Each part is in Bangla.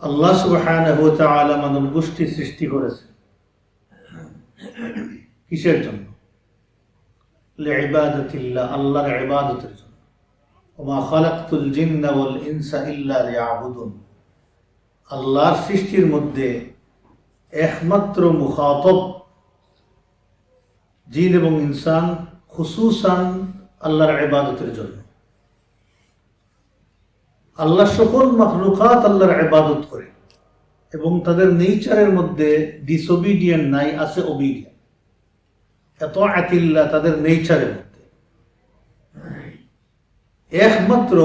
আল্লাহ সুবহানাহু ওয়া তাআলা মানব গোষ্ঠী সৃষ্টি করেছেন কিসের জন্য? লিইবাদাতিল্লাহ, আল্লাহর ইবাদতের জন্য। ওমা খালাকতুল জিন্না ওয়াল ইনসা ইল্লা লিয়াবুদুন। আল্লাহর সৃষ্টির মধ্যে একমাত্র মুখাতব জিন এবং ইনসান, খুসুসান আল্লাহর ইবাদতের জন্য। আল্লাহ সকল মাখলুকাত আল্লাহর ইবাদত করে এবং তাদের নেচারের মধ্যে ডিসোবিডিয়েন্ট নাই, আছে ওবিডিয়েন্ট। এতাআতিল্লাহ তাদের নেচারের মধ্যে। একমাত্র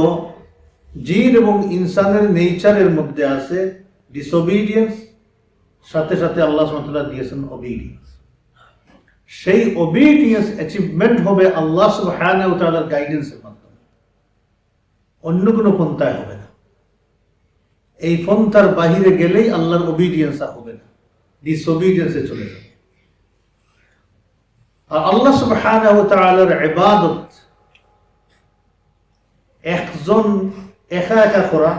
জিন এবং ইনসানের নেচারের মধ্যে আছে ডিসোবিডিয়েন্স, সাথে সাথে আল্লাহ সুবহানাহু ওয়া তাআলা দিয়েছেন ওবিডিয়েন্স। সেই ওবিডিয়েন্স অ্যাচিভমেন্ট হবে আল্লাহ সুবহানাহু ওয়া তাআলার গাইডেন্সের মাধ্যমে, অন্য কোনো পন্থায় হবে না। এই পন্থার বাহিরে গেলেই আল্লাহর ওবিডিয়েন্স হবে না, ডিসওবিডিয়েন্সে চলে যাবে। আর আল্লাহ সুবহানাহু ওয়া তাআলার ইবাদত একজন একা একা করা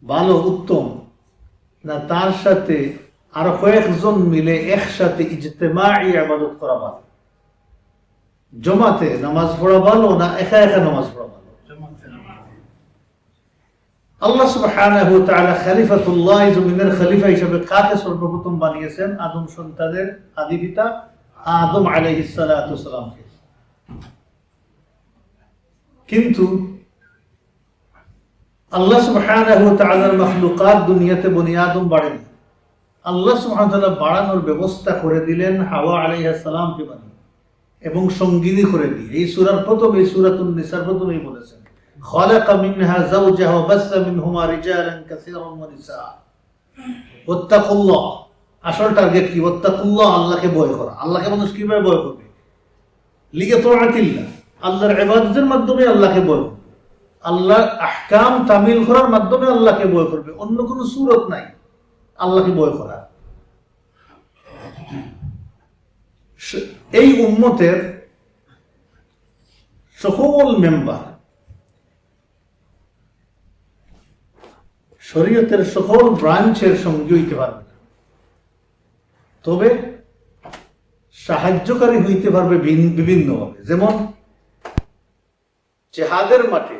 ভালো, উত্তম না তার সাথে আরো কয়েকজন মিলে একসাথে ইজতেমাই ইবাদত করা ভালো? জমাতে নামাজ পড়া ভালো না একা একা নামাজ পড়া ভালো? আল্লাহ সুবহানাহু ওয়া তাআলা খলিফাতুল্লাহ, জমিনের খলিফা হিসেবে কাকে সর্বপ্রথম বানিয়েছেন? আদম সন্তানের আদি পিতা আদম আলাইহিস সালাতু ওয়াস সালামকে। কিন্তু আল্লাহ সুবহানাহু ওয়া তাআলার মাখলুকাত দুনিয়াতে বনি আদম বাড়েনি। আল্লাহ সুবহানাহু ওয়া তাআলা বাড়ানোর ব্যবস্থা করে দিলেন হাওয়া আলাইহিস সালামকে বানিয়ে এবং সঙ্গিনী করে দিয়ে। এই সূরার প্রথম, এই সূরাতুন নিসার প্রথমেই বলেছেন খালাকা মিনহা যাওজাহা ওয়া বাসসা মিনহুমা রিজালান কাসীরান ওয়া নিসা। ওয়াত্তাকুল্লাহ, আসল টার্গেট কি? ওয়াত্তাকুল্লাহ, আল্লাহকে ভয় করা। আল্লাহকে মানুষ কিভাবে ভয় করবে? লিতাআতিল্লাহ, আল্লাহর ইবাদতের মাধ্যমে আল্লাহকে ভয় করবে। আল্লাহর আহকাম তামিল করার মাধ্যমে আল্লাহকে ভয় করবে। অন্য কোনো সূরত নাই আল্লাহকে ভয় করা। এই উম্মতের সকল মেম্বার শরীয়তের সকল ব্রাঞ্চের সঙ্গে হইতে পারবে না, তবে সাহায্যকারী হইতে পারবে বিভিন্নভাবে। যেমন জিহাদের মাঠে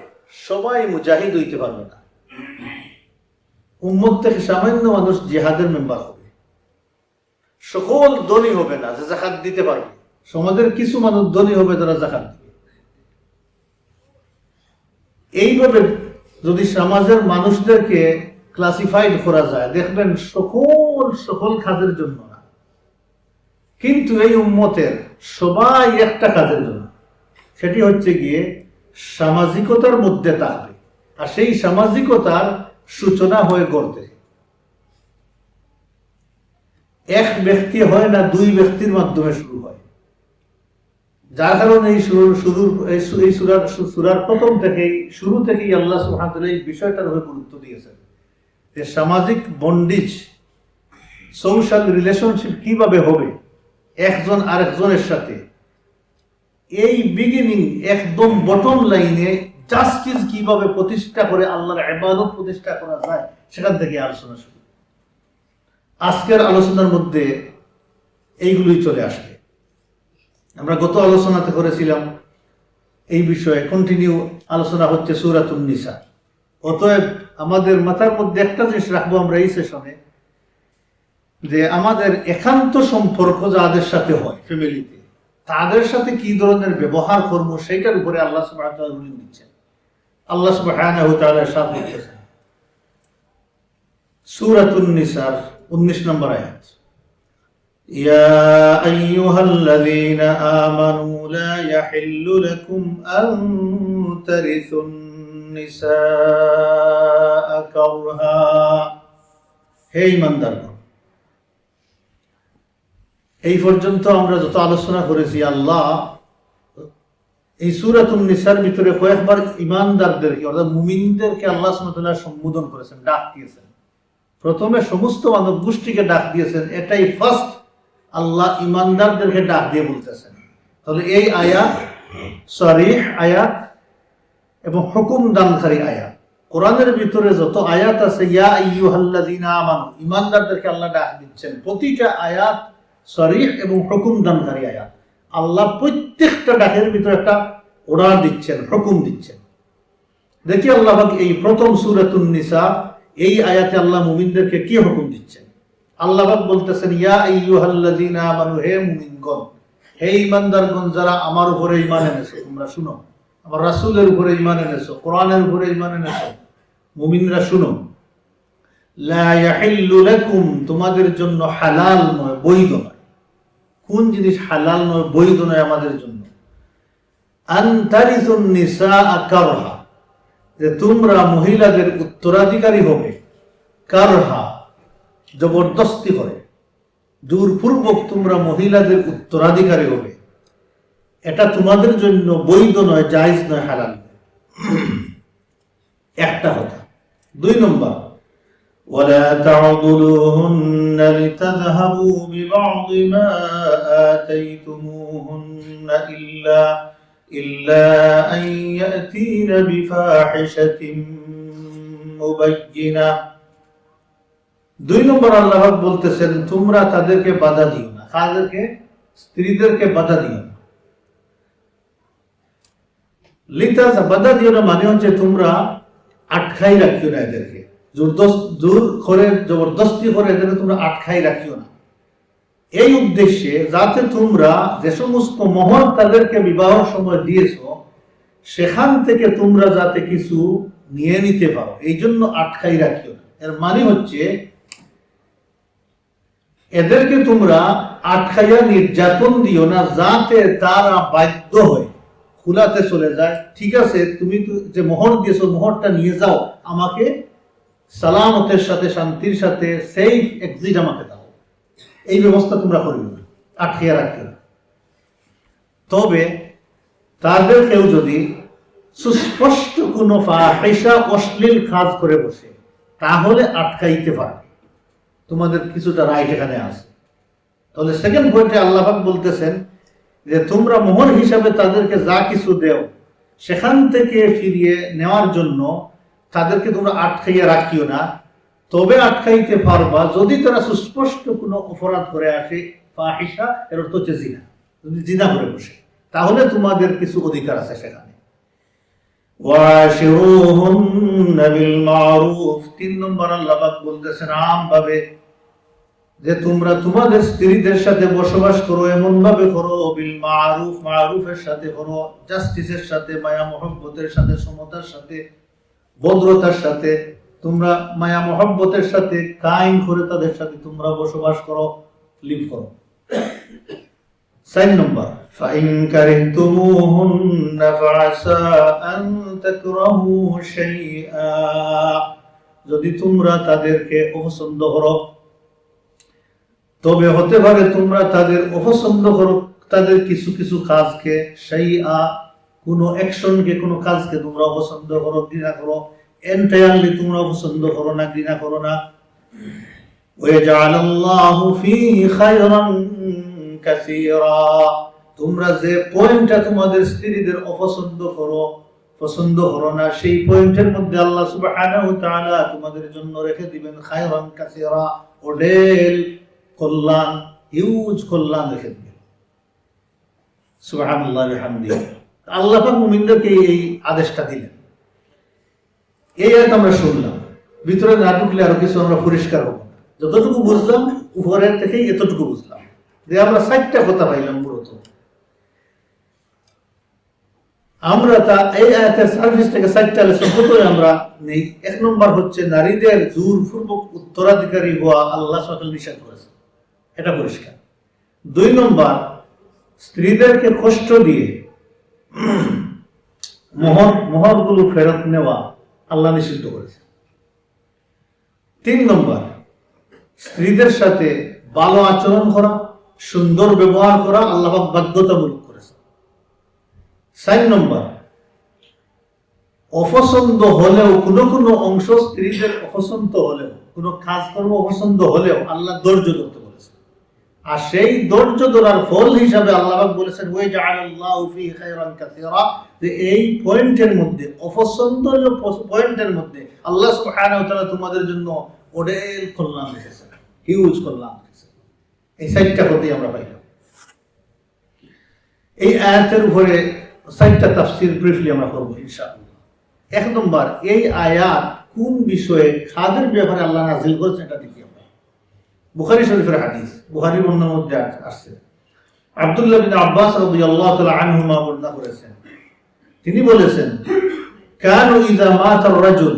সবাই মুজাহিদ হইতে পারবে না, উম্মত থেকে সামান্য মানুষ জিহাদের মেম্বার হবে। সকল ধনী হবে না যে যাকাত দিতে পারবে, সমাজের কিছু মানুষ ধনী হবে যারা যাকাত দিবে। এইভাবে যদি সমাজের মানুষদেরকে ক্লাসিফাইড করা যায়, দেখবেন সকল কাজের জন্য না, কিন্তু এই উম্মতের সবাই একটা কাজের জন্য। সেটি হচ্ছে গিয়ে সামাজিকতার মধ্যে থাকবে, আর সেই সামাজিকতার সূচনা হয়ে গড়তে এক ব্যক্তি হয় না, দুই ব্যক্তির মাধ্যমে শুরু হয়। যার কারণে এই সূরার প্রথম থেকেই, শুরু থেকেই আল্লাহ সুবহানাহু ওয়া তাআলা এই বিষয়টার উপর গুরুত্ব দিয়েছেন যে সামাজিক বন্ডিজ, সোশ্যাল রিলেশনশিপ কিভাবে হবে একজন আরেকজনের সাথে। এই বিগিনিং, একদম বটম লাইনে জাস্টিস কিভাবে প্রতিষ্ঠা করে আল্লাহর ইবাদত প্রতিষ্ঠা করা যায়, সেখান থেকে আলোচনা শুরু। আজকের আলোচনার মধ্যে এইগুলোই চলে আসবে। আমরা গত আলোচনাতে করেছিলাম এই বিষয়ে, কন্টিনিউ আলোচনা হচ্ছে সূরাতুন নিসা। অতএব আমাদের মাথার মধ্যে একটা জিনিস রাখবো আমরা এই সেশনে, যে আমাদের একান্ত সম্পর্ক যাদের সাথে হয় ফ্যামিলিতে, তাদের সাথে কি ধরনের ব্যবহার করবো সেইটার উপরে আল্লাহ সুবহানাহু ওয়া তাআলা বলে দিচ্ছেন। আল্লাহ সুবহানাহু ওয়া তাআলা সাথে লিখেছেন সূরাতুন নিসার 19 নম্বর আয়াত, ইয়া আইয়ুহাল্লাযীনা আমানু লা ইয়াহিল্লু লাকুম আন তারিসুন নিসাআ কারহা। হে ঈমানদারগণ, এই পর্যন্ত আমরা যত আলোচনা করেছি, আল্লাহ এই সূরাতুন নিসার ভিতরে কয়েকবার ঈমানদারদেরকে অর্থাৎ মুমিনদেরকে আল্লাহ সুবহানাহু ওয়া তাআলা সম্বোধন করেছেন, ডাক দিয়েছেন। প্রথমে সমস্ত মানব গোষ্ঠীকে ডাক দিয়েছেন, এটাই ফার্স্ট আল্লাহ ঈমানদারদেরকে ডাক দিয়ে বলতেছেন। তাহলে এই আয়াত সরিহ আয়াত এবং হুকুম দানকারী আয়াত। কোরআনের ভিতরে যত আয়াত আছে, ইয়া আইয়ুহাল্লাযীনা আমানু, ঈমানদারদেরকে আল্লাহ ডাক দিচ্ছেন, প্রতিটা আয়াত সরিহ এবং হুকুম দানকারী আয়াত। আল্লাহ প্রত্যেকটা ডাকের ভিতরে একটা অর্ডার দিচ্ছেন, হুকুম দিচ্ছেন। দেখি আল্লাহ পাক এই প্রথম সূরাতুন নিসা এই আয়াতে আল্লাহ মুমিনদেরকে কি হুকুম দিচ্ছেন। আল্লাহ পাক বলতেছেন, ইয়া আইয়ুহাল্লাযীনা আমানু, হে মুমিনগণ, হে ঈমানদারগণ যারা আমার উপরে ঈমান এনেছো, তোমরা শুনো, আমার রাসূলের উপরে ঈমান এনেছো, কোরআনের উপরে ঈমান এনেছো, মুমিনরা শুনো। লা ইয়াহিল্লু লাকুম, তোমাদের জন্য হালাল নয়, বৈধ নয়। কোন জিনিস হালাল নয়, বৈধ নয় আমাদের জন্য? আন তারিসুন নিসা কারহা, যে তোমরা মহিলাদের উত্তরাধিকারী হবে, কারহা জবরদস্তি করে, জোরপূর্বক তোমরা মহিলাদের উত্তরাধিকারী হবে, এটা তোমাদের জন্য বৈধ নয়, জায়েজ নয়, হালাল নয়। একটা কথা। 2 নম্বর, ওয়ালা তা'দুলুহুন্না লিতাযহাবু বিবা'দি মা আতাইতুমুহুন্না ইল্লা আন ইয়াতিনা বিফাহিশাতিন মুবায়্যিনাহ। 2 নম্বর আল্লাহ পাক বলতেছেন, তোমরা তাদেরকে বাধা দিও না, তাদেরকে, স্ত্রীদেরকে বাধা দিও না। বাধা দিও না মানে হচ্ছে তোমরা আটকাই রাখিও না এদেরকে, জোর করে জবরদস্তি করে এদেরকে তোমরা আটকাই রাখিও না। এই উদ্দেশ্যে যাতে তোমরা যে সমস্ত মোহর তাদেরকে বিবাহের সময় দিয়েছো সেখান থেকে তোমরা যাতে কিছু নিয়ে নিতে পারো, এই জন্য আটকাই রাখিও না। এর মানে হচ্ছে এদেরকে তোমরা আটকাইয়া নির্যাতন দিও না, যাতে তারা বাধ্য হয় খুলাতে চলে যায়। ঠিক আছে, তুমি যে মোহর দিয়েছো মোহরটা নিয়ে যাও, আমাকে সালামতের সাথে, শান্তির সাথে সেফ এক্সিট আমাকে দাও, এই ব্যবস্থা তোমরা করিও না, আটকিয়ে রাখিও না। তবে তাদের কেউ যদি সুস্পষ্ট কোনো ফাহিশা, অশ্লীল কাজ করে বসে, তাহলে আটকাইতে পারবে, তোমাদের কিছুটা রাইট এখানে আছে। তাহলে সেকেন্ড পয়েন্টে আল্লাহ পাক বলতেছেন যে তোমরা মোহর হিসাবে তাদেরকে যা কিছু দেও সেখান থেকে ফিরিয়ে নেওয়ার জন্য তাদেরকে তোমরা আটকাইয়া রাখিও না। তবে আটকাইতে পারবা যদি তারা সুস্পষ্ট কোনো অপরাধ করে আসে, ফাহিশা, এর অর্থ হচ্ছে জিনা, যদি জিনা করে বসে, তাহলে তোমাদের কিছু অধিকার আছে সেখানে। ওয়াশিরুহুন্না বিল মারুফ, 3 নম্বর আল্লাহ পাক বলতেছেন আমভাবে যে তোমরা তোমাদের স্ত্রীদের সাথে বসবাস করো, এমন ভাবে করো, বিল মারুফ, মারুফের সাথে করো, জাস্টিসের সাথে, মায়া মহব্বতের সাথে, সমতার সাথে, ভদ্রতার সাথে, তোমরা মায়া মহব্বতের সাথে কায়েম করে তাদের সাথে তোমরা বসবাস করো, লিভ করো। 4 নম্বর, ফাইন কারিহতুমুহুন্না ফাআসা আন তাকরাহু শাইআ, যদি তোমরা তাদেরকে অপছন্দ করো, তবে হতে পারে তোমরা তাদের অপছন্দ করো, তাদের কিছু কিছু কাজকে, শাইআ কোনো অ্যাকশনকে, কোনো কাজকে তোমরা অপছন্দ করো, ঘৃণা করো, এন্টায়ারলি তোমরা পছন্দ করো না, ঘৃণা করো না। ওয়াজআলাল্লাহু ফীহি খায়রান কাসীরা, তোমরা যে পয়েন্টটা তোমাদের স্ত্রীদের অপছন্দ করো, পছন্দ করো না, সেই পয়েন্টের মধ্যে আল্লাহ সুবহানাহু ওয়া তাআলা তোমাদের জন্য রেখে দিবেন খায়রান কাসীরা, ওডেল কল্যাণ, হিউজ কল্যাণ রেখে দিবেন। সুবহানাল্লাহ ওয়া বিহামদিহি। আল্লাহ পাক মুমিনদেরকে এই আদেশটা দিলেন। এই আয়াত আমরা শুনলাম, ভিতরে না ঢুকলে আরো কিছু আমরা পরিষ্কার হব না। যতটুকু বুঝলাম উপরের থেকেই এতটুকু বুঝলাম যে আমরা 4টা কথা পাইলাম মূলত। আমরা তা এই আয়াতের সার্ভিস থেকে 4টা লেসন আমরা নেই। 1 নম্বর হচ্ছে নারীদের জোরপূর্বক উত্তরাধিকারী হওয়া আল্লাহ সুবহানাহু ওয়া তাআলা নিষেধ করেছেন, এটা পরিষ্কার। 2 নম্বর, স্ত্রীদেরকে কষ্ট দিয়ে মোহরগুলো ফেরত নেওয়া আল্লাহ নিষিদ্ধ করেছে। 3 নম্বর, স্ত্রীদের সাথে ভালো আচরণ করা, সুন্দর ব্যবহার করা আল্লাহ পাক বাধ্যতামূলক করেছে। 4 নম্বর, অপছন্দ হলেও, কোনো অংশ স্ত্রীদের অপছন্দ হলেও, কোনো কাজকর্ম অপছন্দ হলেও আল্লাহ ধৈর্য ধরতে বলেছে, আর সেই ধৈর্য ধরার ফল হিসাবে আল্লাহ পাক বলেছেন ওয়া জাআলাল্লাহু ফি খায়রান কাসীরা, যে এই পয়েন্টের মধ্যে, অপছন্দনীয় পয়েন্টের মধ্যে আল্লাহ সুবহানাহু ওয়া তাআলা তোমাদের জন্য ওডেল কল্যাণ রেখেছেন, হিউজ কল্যাণ রেখেছেন। এই সাইটটা হতেই আমরা পাইলাম। এই আয়াতের উপরে সাইটটা তাফসীর ব্রিফলি আমরা করব ইনশাআল্লাহ। এক নম্বর, এই আয়াত কোন বিষয়ে খাদের ব্যাপারে আল্লাহ নাযিল করেছেন এটা দেখি আমরা। বুখারী শরীফের হাদিস, বুখারী বর্ণনার মধ্যে আসছে, আব্দুল্লাহ বিন আব্বাস রাদিয়াল্লাহু তাআলা আনহুমা বর্ণনা করেছেন, তিনি বলেছেন কানু ইযা মাতা রাজুল,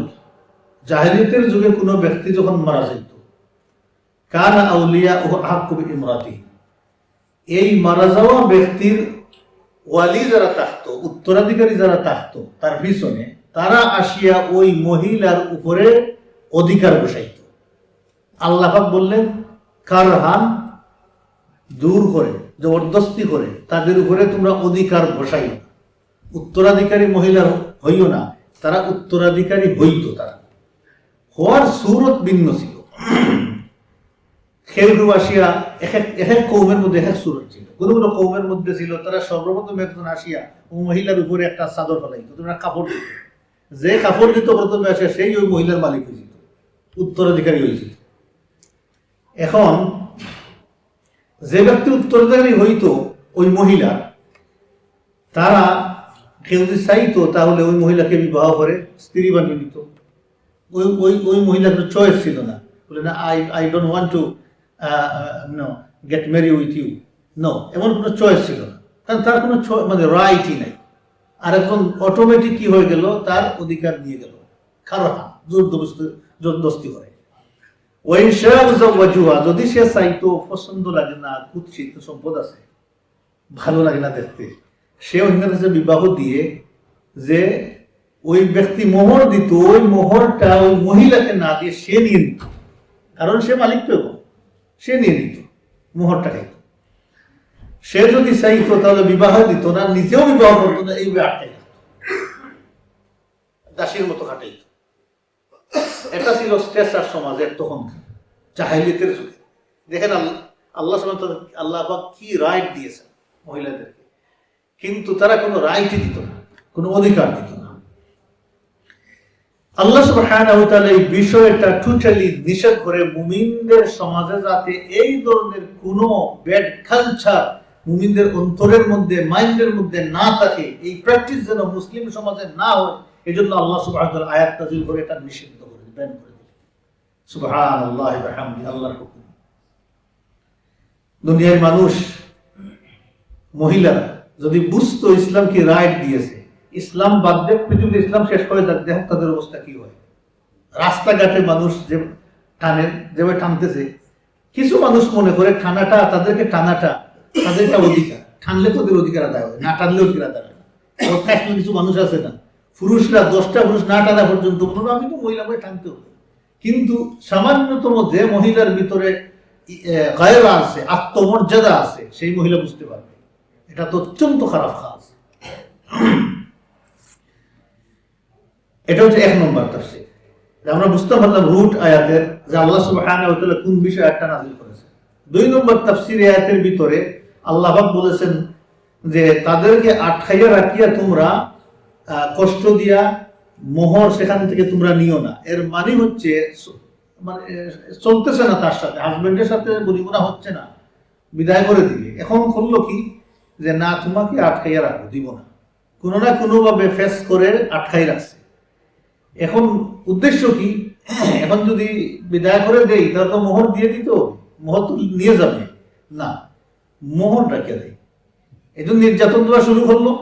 জাহেলিয়াতের যুগে কোনো ব্যক্তি যখন মারা যেত, কানা আউলিয়াউহু আহাক্কু বিইমরাতিহি, এই মারা যাওয়া ব্যক্তির ওয়ালি যারা থাকতো, উত্তরাধিকারী যারা থাকতো তার পিছনে, তারা আসিয়া ওই মহিলার উপরে অধিকার বসাইত। আল্লাহ পাক বললেন কারহান, দূর করে, জবরদস্তি করে তাদের উপরে তোমরা অধিকার বসাইও, উত্তরাধিকারী মহিলার হইও না, তারা উত্তরাধিকারী হইত। তারা হওয়ার সুরত ভিন্ন ছিল। খেলরু আসিয়া এক এক কৌমের মধ্যে এক এক সুরত ছিল। কোনো কোনো কৌমের মধ্যে ছিল তারা সর্বপ্রথম একজন আসিয়া ও মহিলার উপরে একটা চাদর ফেলাইত, তোমরা কাপড় দিত, যে কাপড় দিত প্রথমে আসে সেই ওই মহিলার মালিক হয়েছিল, উত্তরাধিকারী হয়েছিল। এখন যে ব্যক্তি উত্তরাধিকারী হইত ওই মহিলা, তারা কেউ যদি চাইতো তাহলে ওই মহিলাকে বিবাহ করে স্ত্রী বানিয়ে নিত। ওই ওই ওই মহিলার কোনো চয়েস ছিল না, বলে না I don't want to get marry with you, no, এমন কোনো চয়েস ছিল না, কারণ তার কোনো মানে রাইটই নাই। আর এখন অটোমেটিক কি হয়ে গেল, তার অধিকার নিয়ে গেল, কারণ জোরদস্তি করে। যদি সে চাইতো, পছন্দ লাগে না, কুৎসিত সম্পদ আছে, ভালো লাগে না দেখতে, সে অন্যের কাছে বিবাহ দিয়ে যে ওই ব্যক্তি মোহর দিত, ওই মোহরটা ওই মহিলাকে না দিয়ে সে নিয়ে নিত, কারণ সে মালিক তো, সে নিয়ে নিত মোহরটা খাইত। সে যদি চাইতো তাহলে বিবাহ দিত না, নিজেও বিবাহ করতো না, এইভাবে আটকাই দাসীর মতো খাটাইত। এটা ছিল স্টেশার সমাজের তখন জাহেলিয়াতের যুগে। দেখেন আল্লাহ আল্লাহ পাক কি রাইট দিয়েছেন মহিলাদেরকে, কিন্তু তারা কোনো রাইটই দিত না, কোনো অধিকার দিত না। আল্লাহ সুবহানাহু ওয়া তাআলা এই বিষয়টা টোটালি নিষেধ করে মুমিনদের সমাজে যাতে এই ধরনের কোনো ব্যাড কালচার মুমিনদের অন্তরের মধ্যে, মাইন্ডের মধ্যে না থাকে, এই প্র্যাকটিস যেন মুসলিম সমাজে না হয়, এই জন্য আল্লাহ সুবহানাহু ওয়া তাআলা আয়াত নাযিল করে এটা নিষিদ্ধ করে, ব্যান করে দিলেন। সুবহানাল্লাহি ওয়া বিহামদিহি, আল্লাহর হুকুম। দুনিয়ার মানুষ, মহিলারা যদি বুঝতো ইসলাম কি রাইট দিয়েছে, ইসলাম বাদ দিয়ে পৃথিবীতে ইসলাম শেষ হয়ে যাক, দেখো তাদের অবস্থা কি হয়। রাস্তাঘাটে মানুষ যে টানে, যেভাবে টানতেছে, কিছু মানুষ মনে করে টানাটা, তাদেরকে টানাটা তাদের একটা অধিকার, টানলে তোদের অধিকার আদায় হয়, না টানলে অধিকার আদায় হয় না। কিছু মানুষ আছে না, পুরুষরা 10টা পুরুষ না টানা পর্যন্ত বলুন আমি তো মহিলাকে টানতে হবে, কিন্তু সামান্যতম যে মহিলার ভিতরে গায়রা আছে, আত্মমর্যাদা আছে, সেই মহিলা বুঝতে পারবে এটা তো অত্যন্ত খারাপ কাজ। এটা হচ্ছে এক নম্বর তাফসীর, আমরা বুঝতে পারলাম রুট আয়াতের যে আল্লাহ সুবহানাহু ওয়া তাআলা কোন বিষয়ে আয়াতটা নাযিল করেছেন। দুই নম্বর তাফসীর আয়াতের ভিতরে আল্লাহ পাক বলেছেন যে তাদেরকে আটকাইয়া রাখিয়া তোমরা কষ্ট দিয়া মোহর সেখান থেকে তোমরা নিও না। এর মানে হচ্ছে মানে চলতেছে না, তার সাথে হাজবেন্ডের সাথে বনিবনা হচ্ছে না, বিদায় করে দিবে। এখন করলো কি যে না, তোমাকে আটকাইয়া রাখবো, দিব না, কোনো না কোনো ভাবে ফেস করে আটকাই রাখছে। এখন উদ্দেশ্য কি, এখন যদি বিদায় করে দেই তাহলে তো মোহর দিয়ে দিত, মোহর তো নিয়ে যাবে না, মোহর রাখে দেয়। এই জন্য নির্যাতন দেওয়া শুরু করলো।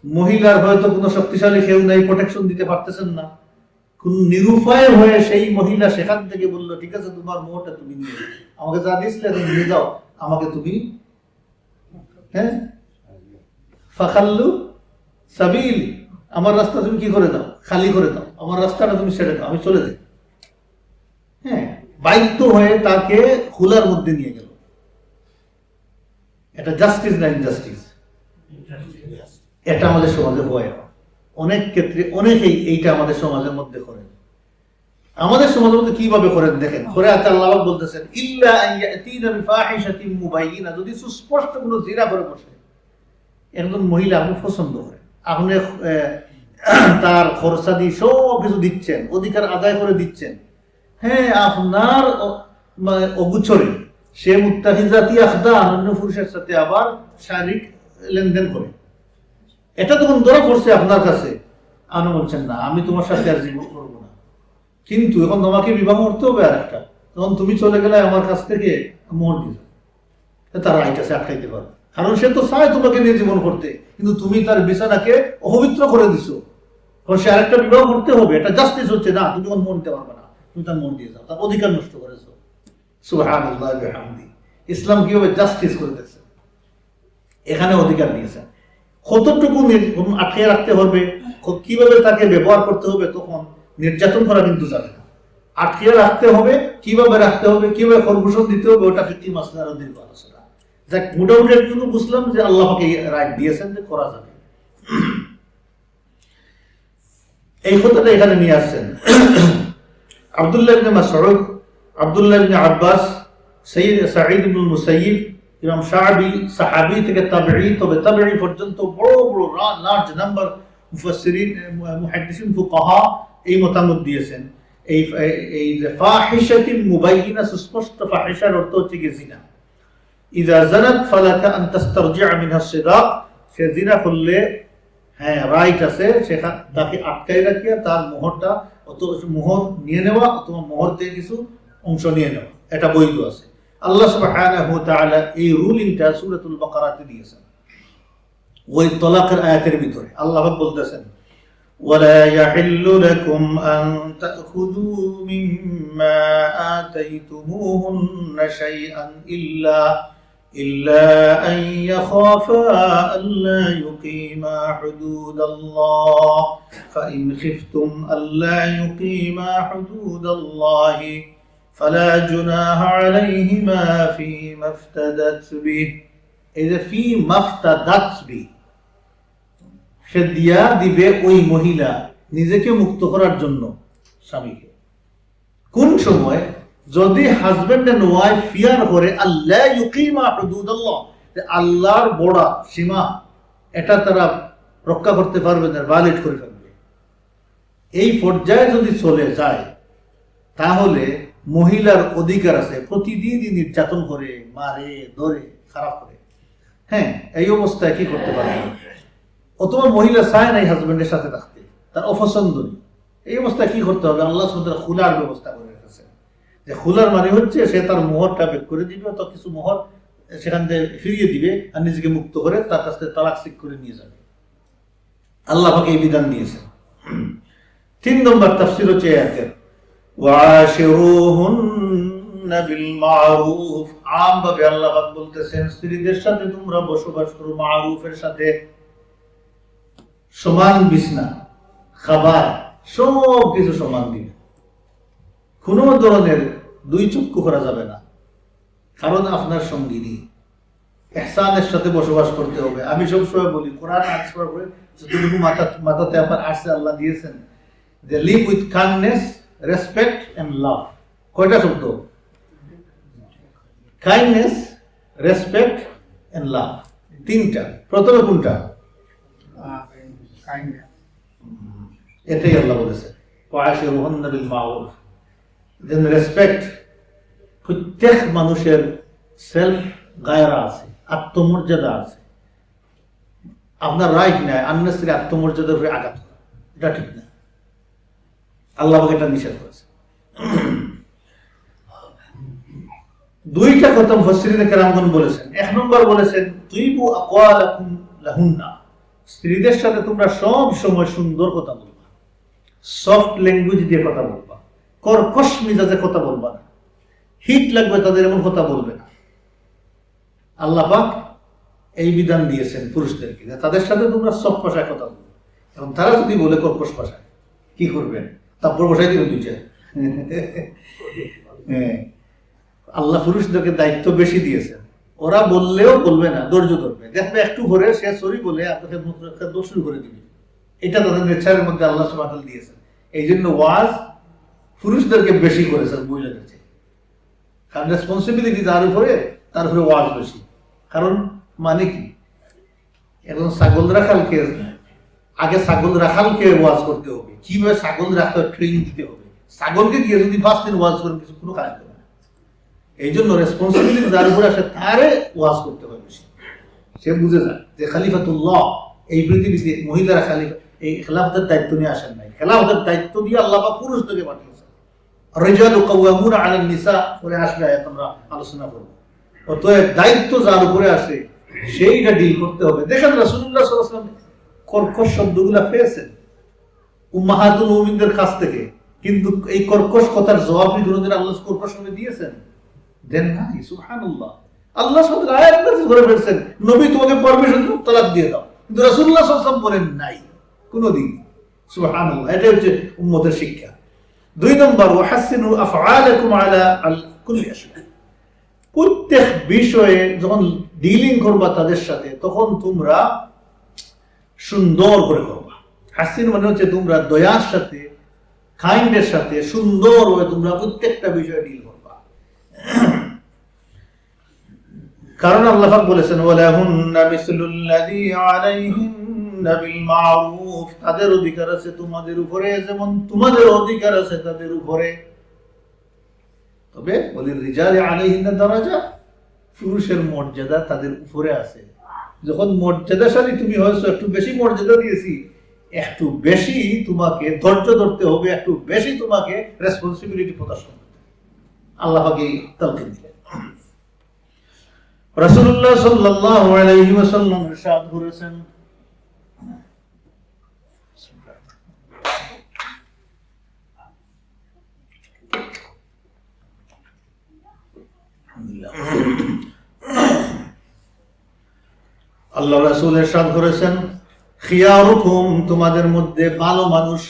মহিলার হয়তো কোনো শক্তিশালী কেউ নেই, প্রোটেকশন দিতে পারতেছেন না, কোন নিরুপায় হয়ে সেই মহিলা সেখান থেকে বললো ঠিক আছে তোমার মোহরটা তুমি নিয়ে যাও, আমাকে যা দিয়েছিলে তুমি নিয়ে যাও, আমাকে তুমি ফাখাল্লু সাবিল, আমার রাস্তা তুমি কি করে দাও, খালি করে দাও, আমার রাস্তাটা তুমি ছেড়ে দাও, আমি চলে যাই। হ্যাঁ, বাধ্য হয়ে তাকে খোলার মধ্যে নিয়ে গেল। এটা জাস্টিস না ইনজাস্টিস? এটা আমাদের সমাজে হয়, অনেক ক্ষেত্রে অনেকেই এইটা আমাদের সমাজের মধ্যে করে। আমাদের সমাজের মধ্যে কিভাবে করেন দেখেন, করে আছে আল্লাহ পাক বলতেছেন ইল্লা আন ইয়াতিনা বিফাহিশাতিন মুবাইয়িনা, যদি সুস্পষ্ট কোনো জিনা করে বসে একজন মহিলা আপনি পছন্দ করেন, আপনি তার খরচা দিয়ে সব কিছু দিচ্ছেন, অধিকার আদায় করে দিচ্ছেন, হ্যাঁ আপনার অগুচরে সে মুত্তাহিজাতি আখদা অন্য পুরুষের সাথে আবার শারীরিক লেনদেন করে, এটা তখন ধরা পড়ছে আপনার কাছে, আপনি বলছেন না আমি তোমার সাথে আর জীবন করবো না, কিন্তু এখন তোমাকে বিবাহ করতে হবে আর একটা, তখন তুমি চলে গেলে আমার কাছ থেকে মোহর দিয়ে তার রাইট আছে আটকাইতে পারবে, কারণ সে তো চায় তোমাকে নিয়ে জীবন করতে, কিন্তু তুমি তার বিছানাকে অপবিত্র করে দিছো, কারণ সে আরেকটা বিবাহ করতে হবে, এটা জাস্টিস হচ্ছে না, তুমি তখন মন দিতে পারবে না, তুমি তার মন দিয়ে যাও, তার অধিকার নষ্ট করেছো। সুবহানাল্লাহ ওয়া বিহামদি। ইসলাম কিভাবে জাস্টিস করে দিয়েছে, এখানে অধিকার দিয়েছে, কতটুকু আটকে রাখতে হবে, কিভাবে তাকে ব্যবহার করতে হবে, তখন নির্যাতন করা কিন্তু যাবে না, আটকে রাখতে হবে, কিভাবে রাখতে হবে, কিভাবে খরগোশন দিতে হবে, ওটা ফিকি মাসলার দীর্ঘ আলোচনা। যাক, মোটামুটি একটু বুঝলাম যে আল্লাহ পাক এই রাইট দিয়েছেন যে করা যাবে। এই কথাটা এখানে নিয়ে আসছেন আব্দুল্লাহ ইবনে মাসউদ, আব্দুল্লাহ ইবনে আব্বাস, সাঈদ ইবনে মুসাইয়িব, ইমাম শাআবি, সাহাবী থেকে তাবেঈ, তবে তাবেঈ পর্যন্ত বড় বড় লার্জ নাম্বার মুফাসসিরিন, মুহাদ্দিসিন, ফুকাহা এই মতামত দিয়েছেন। এই যে ফাহিশাতিন মুবাইয়িনা, সুস্পষ্ট ফাহিশার অর্থ হচ্ছে কি জিনা। ইযা জানাত ফালাকা আন তাস্তারজি'a মিনহা সিদাক, সে জিনা করলে হ্যাঁ রাইট আছে সেখানে তাকে আটকাই রাখিয়া তার মোহরটা মোহর নিয়ে নেওয়া অথবা মোহর থেকে কিছু অংশ নিয়ে নেওয়া, এটা বৈধ আছে। আল্লাহ সুবহানাহু ওয়া তাআলা এই রুলিংটা সূরাতুল বাকারাতে দিয়েছেন, ওই তলাকের আয়াতের ভিতরে আল্লাহ পাক বলতেছেন ওয়ালা ইয়াহিল্লু লাকুম আন তা'খুযু মিম্মা আতাইতুমুহুন্না শাইআন ইল্লা আন ইয়াখাফা আল্লা ইউকিমা হুদুদাল্লাহ ফাইন খিফতুম আল্লা ইউকিমা হুদুদাল্লাহি ফালা জুনাহা আলাইহিমা ফীমা ইফতাদাত বিহি। এই যে ফি মাফতাদাত বিহি, সে দিয়া দিবে ওই মহিলা নিজেকে মুক্ত করার জন্য স্বামীকে, কোন সময় যদি হাজবেন্ড এন্ড ওয়াইফ ফিয়ার করে আল্লাহ ইউকিমা হুদুদাল্লাহ, আল্লাহর বড়া সীমা এটা তারা রক্ষা করতে পারবে না, ভায়োলেট করে ফেলবে, এই পর্যায়ে যদি চলে যায় তাহলে মহিলার অধিকার আছে প্রতিদিনই নির্যাতন করে, মারে, ধরে, খারাপ করে, হ্যাঁ এই অবস্থায় কি করতে পারবে, অথবা মহিলা চায় নাই হাজবেন্ডের সাথে থাকতে, তার অপছন্দ নেই, এই অবস্থায় কি করতে হবে, আল্লাহ সুবহানাহু ওয়া তাআলা খুলার ব্যবস্থা করে রেখেছেন, যে খুলার মানে হচ্ছে সে তার মোহরটা বের করে দিবে, অথবা কিছু মোহর সেখান থেকে ফিরিয়ে দিবে আর নিজেকে মুক্ত করে তার কাছ থেকে তালাক ঠিক করে নিয়ে যাবে, আল্লাহ পাক এই বিধান দিয়েছেন। 3 নম্বর তাফসীর হচ্ছে আয়াতের ওয়াশিরুহুন্না বিল মারুফ, আমভাবে আল্লাহ পাক বলতেছেন স্ত্রীদের সাথে তোমরা বসবাস করো মারুফের সাথে, সমান বিছনা, খাবার, সব কিছু সমান দিবে, কোনো ধরনের দুই চক্ষু করা যাবে না, কারণ আপনার সঙ্গিনী, ইহসানের সাথে বসবাস করতে হবে। আমি সবসময় বলি কোরআন হাদিস পড়ার পরে যতটুকু মাথাতে আপনার আসছে আল্লাহ দিয়েছেন যে live with kindness, respect and love, কয়টা শব্দ? কাইন্ডনেস, রেসপেক্ট এন্ড লাভ, 3টা। প্রথমে কোনটা? এটাই আল্লাহ বলেছে ওয়াশিরুহুন্না বিল মারুফ, দেন রেসপেক্ট। প্রত্যেক মানুষের সেলফ গায়রা আছে, আত্মমর্যাদা আছে, আপনার রাইট নাই আননেসেসারি আত্মমর্যাদার উপরে আঘাত করা, এটা ঠিক না, আল্লাহ পাক এটা নিষেধ করেছে। 2টা কথা মুফাসসিরিনে কেরামগণ বলেছেন। 1 নম্বর বলেছেন তুইবু আকওয়ালাকুম লাহুন্না, স্ত্রীদের সাথে তোমরা সব সময় সুন্দর কথা বলবা, সফট ল্যাঙ্গুয়েজ দিয়ে কথা বলবা, কর্কশ মিজাজে কথা বলবা না, হিট লাগবে তাদের এমন কথা বলবে না। আল্লাহ পাক এই বিধান দিয়েছেন পুরুষদেরকে, তাদের সাথে তোমরা সফট ভাষায় কথা বলবে, এবং তারা যদি বলে কর্কশ ভাষায় কি করবেন? তারপর বসাই দিবেন 2টা। আল্লাহ পুরুষদেরকে দায়িত্ব বেশি দিয়েছেন, ওরা বললেও বলবে না, ধৈর্য ধরবে, দেখবে একটু ভরে সে সরি বলে আপনাকে দোষ শুরু করে দিবে, এটা তাদের নেচারের মধ্যে আল্লাহ সুবহানাহু ওয়া তাআলা দিয়েছেন। এই জন্য ওয়াজ পুরুষদেরকে বেশি করেছেন মহিলাদের চেয়ে। কারণ রেসপন্সিবিলিটি যার উপরে তার উপরে ওয়াজ বেশি। কারণ মানে কি, এখন ছাগল রাখালকে আগে ছাগল রাখালকে ওয়াজ করতে হবে, কিভাবে ছাগল রাখতে ট্রেনিং দিতে হবে। ছাগলকে গিয়ে যদি 5 দিন ওয়াজ করেন কিছু কোনো কাজ হবে না। এই জন্য রেসপন্সিবিলিটি যার উপরে আসে তারে ওয়াজ করতে হবে বেশি। সে বুঝে যায় যে খালিফাতুল্লাহ এই পৃথিবীতে মহিলারা খালিফা, এই খেলাফতের দায়িত্ব নিয়ে আসেন নাই। খেলাফতের দায়িত্ব দিয়ে আল্লাহ বা পুরুষদেরকে পাঠিয়েছেন। রিজালু কাওয়ামুনা আলান নিসা পরে আসবে আয়াত আমরা আলোচনা করব। অতএব দায়িত্ব যার উপরে আসে সেইটা ডিল করতে হবে। দেখেন রাসূলুল্লাহ সাল্লাল্লাহু আলাইহি ওয়াসাল্লাম কর্কশ শব্দগুলা পেয়েছেন উম্মাহাতুল মুমিনদের কাছ থেকে, কিন্তু এই কর্কশ কথার জবাব কি কোনোদিন আল্লাহ কর্কশ ভাবে দিয়েছেন? দেন নাই। সুবহানাল্লাহ। আল্লাহ সাল্লাল্লাহু আলাইহি ওয়াসাল্লাম আয়াত নাযিল করে ফেলছেন, নবী তোমাকে পারমিশন দিন তালাক দিয়ে দাও, কিন্তু রাসূলুল্লাহ সাল্লাল্লাহু আলাইহি ওয়াসাল্লাম বলেন নাই কোনোদিন। সুবহানাল্লাহ। এটা হচ্ছে উম্মতের শিক্ষা। 2 নম্বর, ওয়াহাসিনু আফআলাকুম আলা কুল্লি আশয়া। প্রত্যেক বিষয়ে যখন ডিলিং করবা তাদের সাথে তখন তোমরা সুন্দর করে করবা। হাসিন মানে হচ্ছে তোমরা দয়ার সাথে, কাইন্ডের সাথে সুন্দরভাবে তোমরা প্রত্যেকটা বিষয়ে ডিল করবা। কারণ আল্লাহ পাক বলেছেন ওয়ালাহুন্না মিসলুল্লাযী আলাইহিন্না বিল মা'রুফ, তাদের অধিকার আছে তোমাদের উপরে যেমন তোমাদের অধিকার আছে তাদের উপরে। তবে ওয়ালির রিজালি আলাইহিন্না দারাজা, পুরুষের মর্যাদা তাদের উপরে আছে। যখন মর্যাদাশালী তুমি হয়েছো, একটু বেশি মর্যাদা দিয়েছি, একটু বেশি তোমাকে ধৈর্য ধরতে হবে, একটু বেশি তোমাকে রেসপন্সিবিলিটি প্রদর্শন করতে হবে। আল্লাহ পাক এই তালকিন দিলেন। রাসূলুল্লাহ সাল্লাল্লাহু আলাইহি ওয়াসাল্লাম ইরশাদ করেছেন, আল্লাহ রাসূল ইরশাদ করেছেন, খিয়ারুকুম, তোমাদের মধ্যে ভালো মানুষ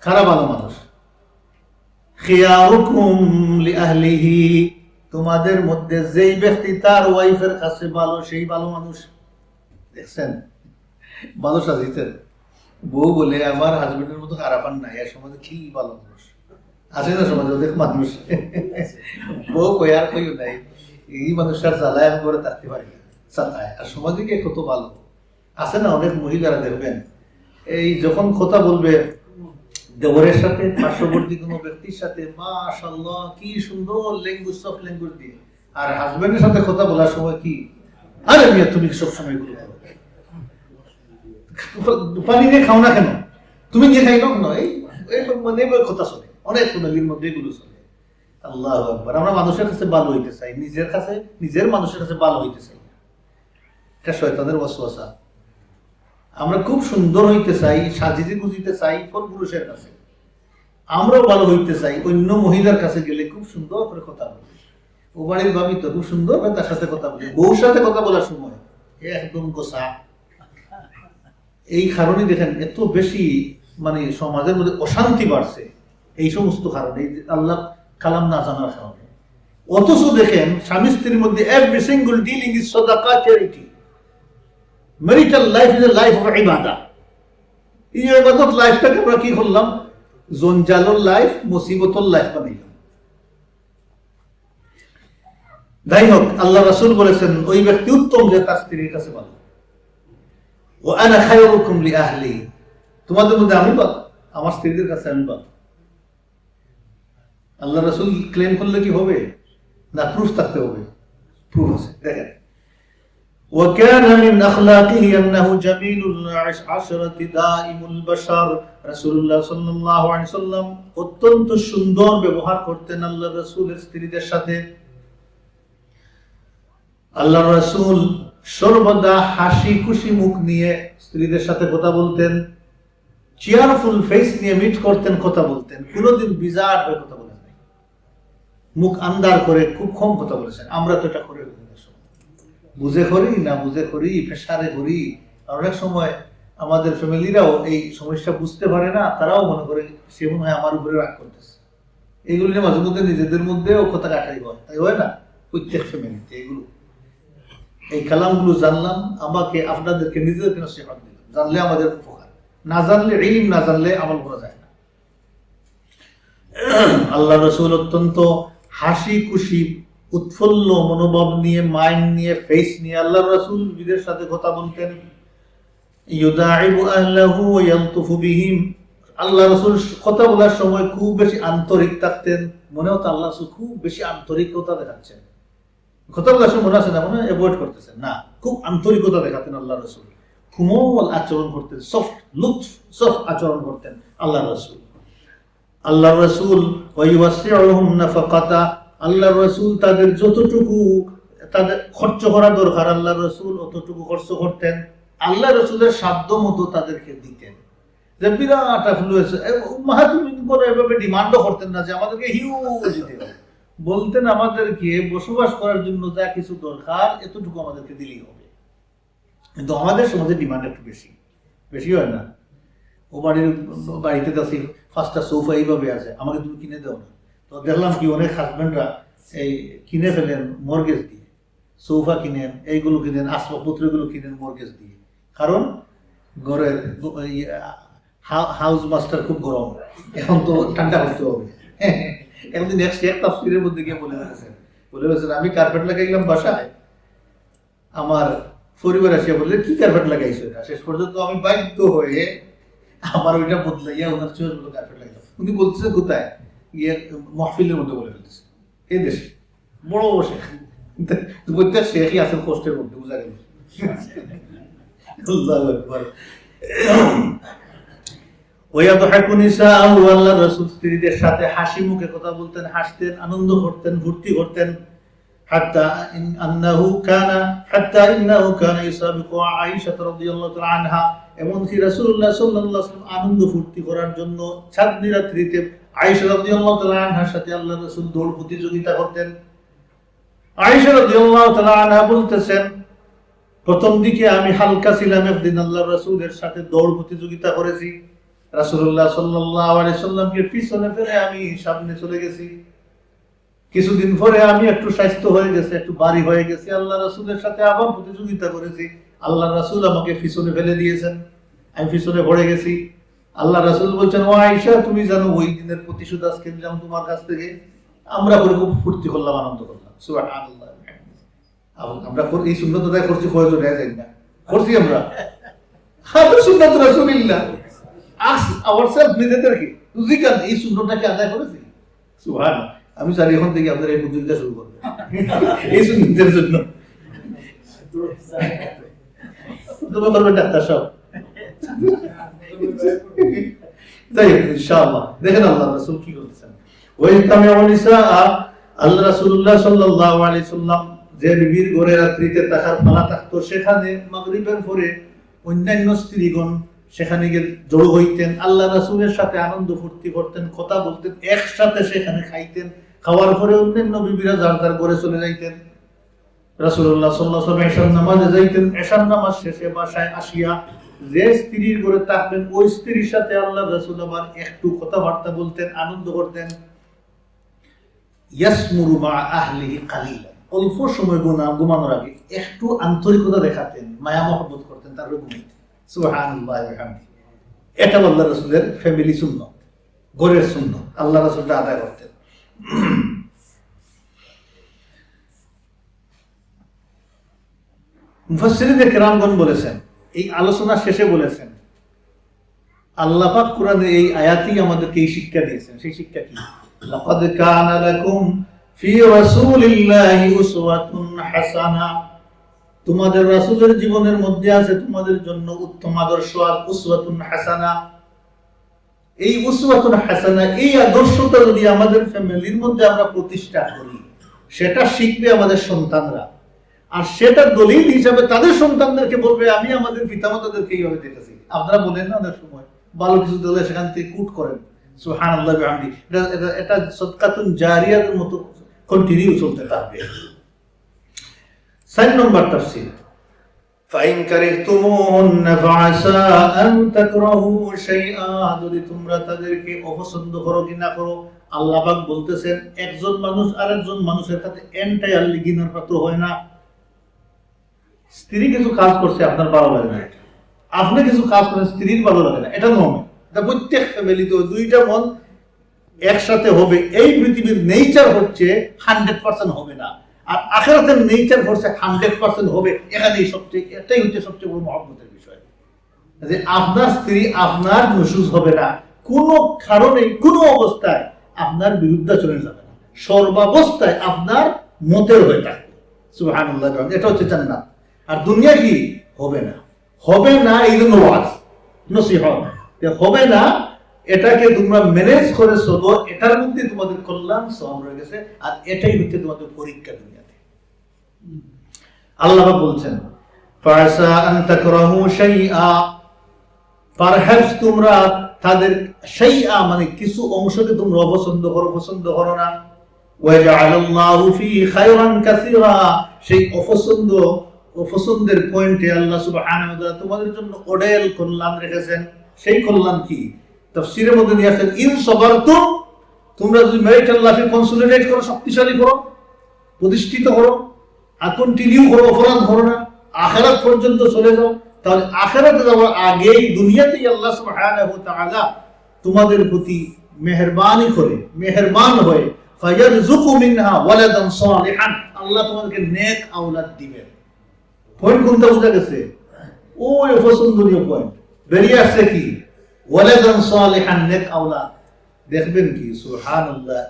খারাপ ভালো মানুষ, খিয়ারুকুম লিআহলিহি, তোমাদের মধ্যে যেই ব্যক্তি তার ওয়াইফের কাছে ভালো সেই ভালো মানুষ। দেখছেন মানুষ আছে বউ বলে আমার হাজবেন্ডের মতো খারাপ আর নাই, আর সমাজে কি ভালো মানুষ আছে না, সমাজে অনেক মানুষ বউ কই আর কইও নাই, এই মানুষটার জ্বালায় আমি করে থাকতে পারি না, চালায়। আর সমাজে গিয়ে কত ভালো আছে না, অনেক মহিলারা দেখবেন এই যখন কথা বলবে দেবরের সাথে, পার্শ্ববর্তী কোনো ব্যক্তির সাথে, মাশাআল্লাহ কি সুন্দর ল্যাঙ্গুয়েজ, সফট ল্যাঙ্গুয়েজ দিয়ে। আর হাজবেন্ডের সাথে কথা বলার সময় কি, আরে মিয়া তুমি সব সময় গুলো পানি দিয়ে খাও না কেন, তুমি নিয়ে খাই কেন, এই মানে কথা চলে অনেক ফ্যামিলির মধ্যে এগুলো চলে। আল্লাহু আকবার। আমরা মানুষের কাছে ভালো হইতে চাই, নিজের কাছে, নিজের মানুষের কাছে ভালো হইতে চাই। এটা শয়তানের ওয়াসওয়াসা। আমরা খুব সুন্দর হইতে চাই, সাজিতে গুজিতে চাই পুরুষের কাছে, আমরাও ভালো হইতে চাই অন্য মহিলার কাছে গেলে খুব সুন্দর করে কথা বলি। ও বাড়ির ভাবি তো খুব সুন্দর করে তার সাথে কথা বলি, বউর সাথে কথা বলার সময় একদম গোসা। এই কারণে দেখেন এত বেশি মানে সমাজের মধ্যে অশান্তি বাড়ছে, এই সমস্ত কারণে, আল্লাহ কালাম না জানার কারণে। অথচ দেখেন স্বামী স্ত্রীর মধ্যে এভরি সিঙ্গল ডিলিং ইজ সাদাকা, charity. Marital life is a life of ইবাদা। এই ইবাদত লাইফটাকে আমরা কি করলাম, জঞ্জালর লাইফ, মুসিবতর লাইফ বানাইলাম। যাই হোক, আল্লাহ রাসূল বলেছেন ওই ব্যক্তি উত্তম যে তার স্ত্রীর কাছে ভালো। ওয়া আনা খায়রুকুম লিআহলি, তোমাদের মধ্যে আমি ভালো, আমার স্ত্রীদের কাছে আমি ভালো। আল্লাহ রাসূল ক্লেম করলে কি হবে না, প্রুফ থাকতে হবে। প্রুফ আছে, দেখেন وكان من أخلاقه أنه جميل العشرة دائم البشر। রাসূলুল্লাহ সাল্লাল্লাহু আলাইহি ওয়াসাল্লাম অত্যন্ত সুন্দর ব্যবহার করতেন আল্লাহর রাসূলের স্ত্রীদের সাথে। আল্লাহর রাসূল সর্বদা হাসি খুশি মুখ নিয়ে স্ত্রীদের সাথে কথা বলতেন, চেয়ারফুল ফেস নিয়ে মিট করতেন, কথা বলতেন, কোনোদিন বিজার হয়ে কথা বলেন নাই, মুখ আন্দার করে খুব কম কথা বলেছেন। আমরা তো এটা করে বুঝে করি না বুঝে করি, প্রেসারে করি। আর অনেক সময় আমাদের ফ্যামিলিরাও এই সমস্যা বুঝতে পারে না, তারাও মনে করে সে মনে হয় আমার উপরে রাগ করতেছে। এইগুলো নিয়ে মাঝে মধ্যে নিজেদের মধ্যেও কথা কাটাই হয়, তাই হয় না প্রত্যেক ফ্যামিলিতে। এগুলো এই কালামগুলো জানলাম, আমাকে আপনাদেরকে নিজেদেরকে নসিহত দিলাম, জানলে আমাদের উপকার, না জানলে ইলম, না জানলে আমল করা যায় না। আল্লাহ রাসূল অত্যন্ত হাসি খুশি উৎফুল্ল মনোভাব নিয়ে, মাইন্ড নিয়ে, ফেস নিয়ে আল্লাহ রাসূল বিবিদের সাথে কথা বলতেন। ইউদাইবু আহলাহু ওয়া ইয়ালতুফু বিহিম, আল্লাহ রাসূল কথা বলার সময় খুব বেশি আন্তরিক থাকতেন। মনে হতো আল্লাহ রাসূল খুব বেশি আন্তরিকতা দেখাচ্ছেন। কথা বলার সময় মনে আছে না, মনে অ্যাভয়েড করতেছেন না, খুব আন্তরিকতা দেখাতেন আল্লাহ রাসূল। কোমল আচরণ করতেন, সফট লুৎফ, সফট আচরণ করতেন আল্লাহ রাসূল। আল্লাহ রাসূল ওয়াইওয়াসিউহুম নাফাকাতা, আল্লাহ রাসূল তাদের যতটুকু তাদের খরচ করা দরকার আল্লাহ রাসূল অতটুকু খরচ করতেন। আল্লাহ রাসূলের সাধ্য মতো তাদেরকে দিতেন। যে বিরাট আফলুয়েন্স মাহাতুমিন করে এভাবে ডিমান্ডও করতেন না যে আমাদেরকে হিউজ দিতে হবে। বলতেন আমাদেরকে বসবাস করার জন্য যা কিছু দরকার এতটুকু আমাদেরকে দিলেই হবে। কিন্তু আমাদের সমাজে ডিমান্ড একটু বেশি, বেশি হয় না? ও বাড়িতে যাচ্ছি 5টা সোফা এইভাবে আছে, আমাকে তুমি কিনে দাও না। তো দেখলাম কি অনেক হাজব্যান্ডরা এই কিনে ফেলেন মর্গেজ দিয়ে, সোফা কিনেন, এইগুলো কিনেন, আসবাবপত্রগুলো কিনেন মর্গেজ দিয়ে। কারণ ঘরের হাউস মাস্টার খুব গরম, এখন তো ঠান্ডা করতে হবে। একদিন এক তাফসীরের মধ্যে গিয়ে বলে গেছেন আমি কার্পেট লাগাইলাম বাসায়, আমার পরিবার আসিয়া বললে কি কার্পেট লাগাইছো এটা? শেষ পর্যন্ত আমি বাধ্য হয়ে আমার ওইটা বদলাইয়া ওনার চোখ কার্পেট লাগাইলাম। উনি বলতেছে কোথায়? গিয়ে মাহফিলের মধ্যে বলে ফেলতেছে এই দেশে বড় শেখ, প্রত্যেক শেখই আছেন কষ্টের মধ্যে, বোঝা গেল। আল্লাহ রাসূল স্ত্রীদের সাথে হাসি মুখে কথা বলতেন, হাসতেন, আনন্দ করতেন, ফুর্তি করতেন। হাত্তা ইন্নাহু কানা ইসাবিকু আয়েশা রাদিয়াল্লাহু তাআলা আনহা, এমনকি রাসূলুল্লাহ সাল্লাল্লাহু আলাইহি ওয়াসাল্লাম আনন্দ ফুর্তি করার জন্য চাঁদনী রাত্রিতে আয়েশা রাদিয়াল্লাহু তাআলা আনহার সাথে আল্লাহ রাসূল দৌড় প্রতিযোগিতা করতেন। আয়েশা রাদিয়াল্লাহু তাআলা আনহা বলতেছেন, প্রথম দিকে আমি হালকা ছিলাম, একদিন আল্লাহ রাসূলের সাথে দৌড় প্রতিযোগিতা করেছি। রাসূলুল্লাহ সাল্লাল্লাহু আলাইহি ওয়াসাল্লামকে পিছনে ফেলে আমি সামনে চলে গেছি। কিছুদিন পরে আমি একটু স্বাস্থ্য হয়ে গেছে, একটু বাড়ি হয়ে গেছে, আল্লাহ রাসূলের সাথে আবার প্রতিযোগিতা করেছি। আল্লাহ রাসূল আমাকে পিছনে ফেলে দিয়েছেন, আমি পিছনে পড়ে গেছি। আল্লাহ রাসূল বলছেন, ও আয়েশা তুমি জানো ওই দিনের প্রতিশোধ আজকে নিলাম তোমার কাছ থেকে। আমরা করে খুব ফুর্তি করলাম, আনন্দ করলাম। সুবহানাল্লাহ। আমরা এই সুন্নত আদায় করছি, কয়জন যাই না করছি আমরা? হাতে সুন্নত রাসূলুল্লাহ আওয়ারসেলফ, নিজেদেরকে বুঝিকান এই সুন্নতটাকে আদায় করেছি। সুবহানাল্লাহ। আমি চাই এখন থেকে আপনারা এই প্রতিযোগিতা শুরু করবেন এই সুন্নতের জন্য। তুমি করবেন ডাক্তার সব, যাই হোক ইনশাআল্লাহ। দেখেন আল্লাহ রাসূল কি করতেছেন। ওয়াইতামিউ নিসা, আল্লাহ রাসূলুল্লাহ সাল্লাল্লাহু আলাইহি সাল্লাম যে বিবির ঘরে রাত্রিতে তাহার পালা থাকতো, সেখানে মাগরিবের পরে অন্যান্য স্ত্রীগণ সেখানে গিয়ে জড়ো হইতেন, আল্লাহ রাসূলের সাথে আনন্দ ফুর্তি করতেন, কথা বলতেন, একসাথে সেখানে খাইতেন। খাওয়ার পরে অন্যান্য বিবিরা যার যার ঘরে চলে যাইতেন। রাসূলুল্লাহ সাল্লাল্লাহু আলাইহি ওয়াসাল্লাম এশার নামাজে যাইতেন। এশার নামাজ শেষে বাসায় আসিয়া যে স্ত্রীর ঘরে থাকবেন ওই স্ত্রীর সাথে আল্লাহ রাসূল আবার একটু কথাবার্তা বলতেন, আনন্দ করতেন। ইয়াসমুরু মা আহলিহি কালিলান, অল্প সময় ঘুমানোর আগে একটু আন্তরিকতা দেখাতেন, মায়া মহব্বত করতেন, তারপরে ঘুমাইতেন। সুবহানাল্লাহ ওয়া বিহামদিহি। এটা আল্লাহ রাসূলের ফ্যামিলি সুন্নাত, ঘরের সুন্নাত, আল্লাহ রাসূলটা আদায় করতেন। মুফাসসিরিনে কেরামগণ বলেছেন, এই আলোচনা শেষে বলেছেন, আল্লাহ পাক কোরআনে এই আয়াতই আমাদেরকে এই শিক্ষা দিয়েছেন। সেই শিক্ষা কি? লাকাদ কানা লাকুম ফি রাসূলিল্লাহি উসওয়াতুন হাসানা, তোমাদের রাসূলের জীবনের মধ্যে আছে তোমাদের জন্য উত্তম আদর্শ। আর উসওয়াতুন হাসানা, এই উসওয়াতুন হাসানা, এই আদর্শটা যদি আমাদের ফ্যামিলির মধ্যে আমরা প্রতিষ্ঠা করি, সেটা শিখবে আমাদের সন্তানরা। আর সেটা দলিল হিসাবে তাদের সন্তানদেরকে বলবে, আমি আমাদের পিতামাতাদেরকে এইভাবে দেখেছি। আপনারা বলেন না অনেক সময় ভালো কিছু দিলে সেখান থেকে কুট করেন। সুবহানাল্লাহ ওয়া বিহামদিহি। এটা সদকাতুন জারিয়ার মতো কন্টিনিউ চলতে থাকবে। 4 নম্বর তাফসীর, ফাইন কারিহতুমুহুন্না ফাআসা আন তাকরাহু শাইআ, যদি তোমরা তাদেরকে অপছন্দ করো কি না করো, আল্লাহ পাক বলতেছেন একজন মানুষ আরেকজন মানুষের কাছে এন্টায়ারলি ঘৃণার পাত্র হয় না। স্ত্রী কিছু কাজ করছে আপনার ভালো লাগে না, আপনি কিছু কাজ করেন স্ত্রীর ভালো লাগে না, এটা নয়। এটা প্রত্যেক ফ্যামিলিতে দুইটা মন একসাথে হবে, এই পৃথিবীর নেচার হচ্ছে 100% হবে না, আর আখিরাতের নেচার হচ্ছে 100% হবে। এটাই হচ্ছে সবচেয়ে বড় মহব্বতের বিষয়, যে আপনার স্ত্রী আপনার নুশুজ হবে না, কোনো কারণে কোনো অবস্থায় আপনার বিরুদ্ধে চলে যাবে না, সর্বাবস্থায় আপনার মতের হয়ে থাকবে। সুবহানাল্লাহ, এটা হচ্ছে জান্নাত। আর দুনিয়া কি হবে না, হবে না, এই জন্য ওয়াজ নসিহত হবে না, এটাকে তোমরা ম্যানেজ করে চলো, এটার মধ্যে তোমাদের কল্যাণ সব রয়ে গেছে, আর এটাই হচ্ছে তোমাদের পরীক্ষা দুনিয়াতে। আল্লাহ বলছেন ফাসা আন তাকরাহু শাইআ, পারহ্যাপস তোমরা তাদের শাইআ মানে কিছু অংশকে তোমরা অপছন্দ করো না, ওয়াজআলাল্লাহু ফি খায়রান কাসীরা, সেই অপছন্দের পয়েন্টে আল্লাহ সুবহানাহু ওয়া তাআলা তোমাদের জন্য অডেল কল্যাণ রেখেছেন। সেই কল্যাণ কি? তাফসীরের মধ্যে নিয়ে আসেন, ইন সাবারতুম, তোমরা যদি ম্যারিটাল লাইফে কনসলিডেট করো, শক্তিশালী করো, প্রতিষ্ঠিত করো, আর কন্টিনিউ করো, অপরাধ করো না, আখিরাত পর্যন্ত চলে যাও, তাহলে আখিরাতে যাওয়ার আগেই দুনিয়াতেই আল্লাহ সুবহানাহু ওয়া তাআলা তোমাদের প্রতি মেহেরবান হয়ে ফায়ারযুকু মিনহা ওয়ালাদান সালিহান, আল্লাহ তোমাদেরকে নেক আওলাদ দিবেন। পয়েন্ট কোনটা বুঝা গেছে? ওই অপছন্দনীয় পয়েন্ট বেরিয়ে আসছে কি? ওয়ালাদান সালিহান, নেক আওলাদ। দেখবেন কি সুবহানাল্লাহ,